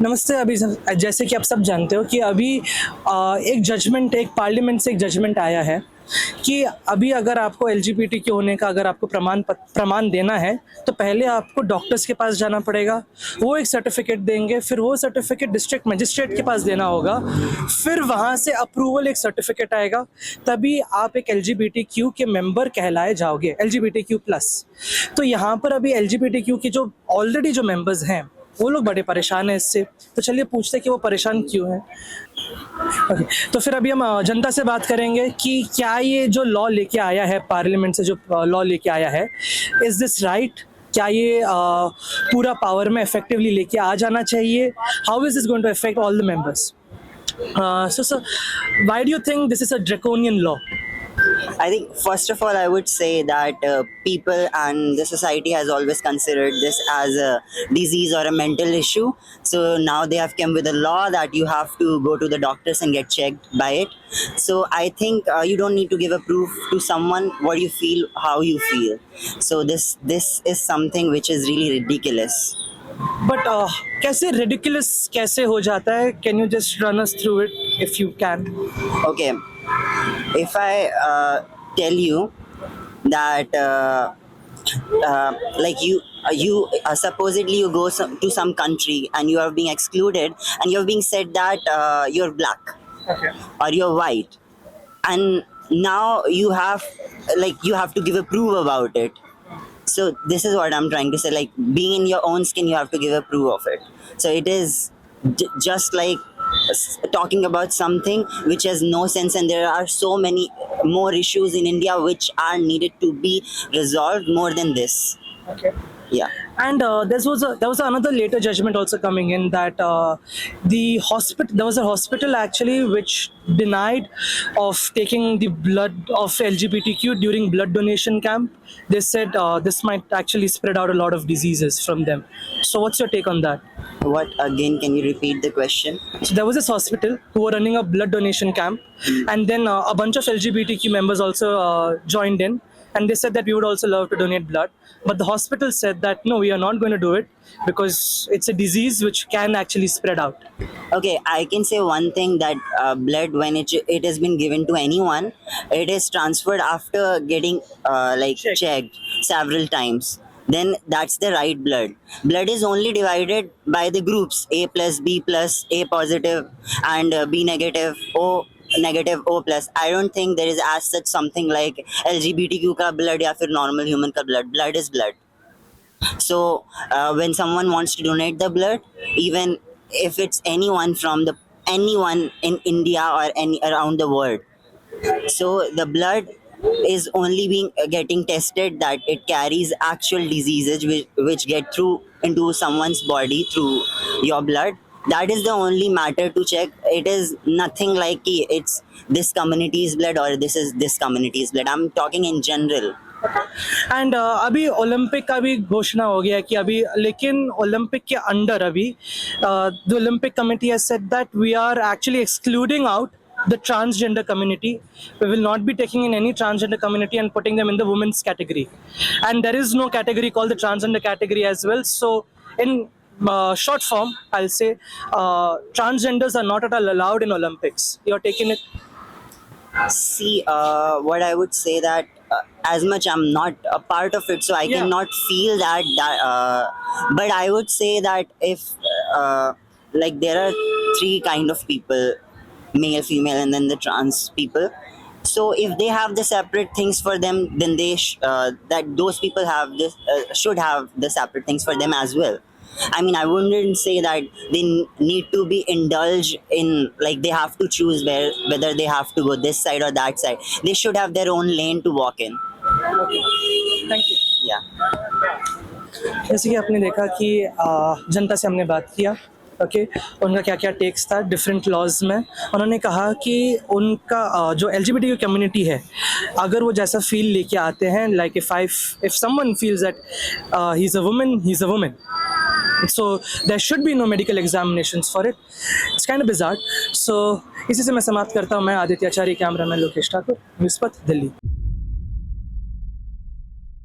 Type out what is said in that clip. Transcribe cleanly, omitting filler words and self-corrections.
नमस्ते। अभी जैसे कि आप सब जानते हो कि अभी एक जजमेंट, एक पार्लियामेंट से एक जजमेंट आया है कि अभी अगर आपको एलजीबीटीक्यू होने का अगर आपको प्रमाण देना है तो पहले आपको डॉक्टर्स के पास जाना पड़ेगा, वो एक सर्टिफिकेट देंगे, फिर वो सर्टिफिकेट डिस्ट्रिक्ट मजिस्ट्रेट के पास देना होगा, फिर वहाँ से अप्रूवल एक सर्टिफिकेट आएगा, तभी आप एक एलजीबीटीक्यू के मेंबर कहलाए जाओगे, एलजीबीटीक्यू प्लस। तो यहाँ पर अभी एलजीबीटीक्यू की जो ऑलरेडी जो मेंबर्स हैं वो लोग बड़े परेशान हैं इससे। तो चलिए पूछते हैं कि वो परेशान क्यों हैं। ओके, तो फिर अभी हम जनता से बात करेंगे कि क्या ये जो लॉ लेके आया है, पार्लियामेंट से जो लॉ लेके आया है, इज़ दिस राइट? क्या ये पूरा पावर में इफेक्टिवली लेके आ जाना चाहिए? How is this going to affect all the members? So why do you think this is a draconian law? I think first of all, I would say that people and the society has always considered this as a disease or a mental issue. So now they have come with a law that you have to go to the doctors and get checked by it. So I think you don't need to give a proof to someone what you feel, how you feel. So this is something which is really ridiculous. But कैसे ridiculous कैसे हो जाता है? Can you just run us through it if you can? Okay, if I tell you that like you supposedly you go to some country and you are being excluded and you're being said that you're black Okay. or you're white, and now you have to give a proof about it. So this is what I'm trying to say, like being in your own skin you have to give a proof of it. So it is just like talking about something which has no sense, and there are so many more issues in India which are needed to be resolved more than this. Okay. Yeah. And there was another later judgment also coming in that there was a hospital actually which denied of taking the blood of LGBTQ during blood donation camp. They said this might actually spread out a lot of diseases from them. So what's your take on that? What again? Can you repeat the question? So there was this hospital who were running a blood donation camp, and then a bunch of LGBTQ members also joined in, and they said that we would also love to donate blood, but the hospital said that no, we are not going to do it because it's a disease which can actually spread out. Okay, I can say one thing, that blood, when it has been given to anyone, it is transferred after getting checked several times. Then that's the right blood. Blood is only divided by the groups A plus, B plus, A positive and B negative, O negative, O plus. I don't think there is as such something like LGBTQ ka blood ya fir normal human ka blood. Blood is blood. So when someone wants to donate the blood, even if it's anyone in India or any around the world, so the blood is only being getting tested that it carries actual diseases which get through into someone's body through your blood. That is the only matter to check. It is nothing like it's this community's blood or this is this community's blood. I'm talking in general. And अभी Olympic का भी घोषणा हो गया कि अभी, लेकिन Olympic के अंडर अभी the Olympic committee has said that we are actually excluding out the transgender community. We will not be taking in any transgender community and putting them in the women's category, and there is no category called the transgender category as well. So in short form I'll say transgenders are not at all allowed in Olympics. You're taking it. See, what I would say that as much I'm not a part of it, so I cannot feel that but I would say that if like there are three kind of people, male, female, and then the trans people. So if they have the separate things for them, then they that those people have this should have the separate things for them as well. I mean, I wouldn't say that they need to be indulged in, like they have to choose whether they have to go this side or that side. They should have their own lane to walk in. Thank you. Yeah. जैसे कि आपने देखा कि जनता से हमने बात किया, okay, उनका क्या क्या टेक्स था डिफरेंट लॉज में। उन्होंने कहा कि उनका जो एलजीबीटीक्यू कम्युनिटी है, अगर वो जैसा फील लेके आते हैं, like if someone feels that he is a woman, so there should be no medical examinations for it. It's kind of bizarre. So इसी से मैं समाप्त करता हूँ। मैं आदित्य आचार्य, कैमरामैन लोकेश ठाकुर, न्यूज़ पथ, दिल्ली।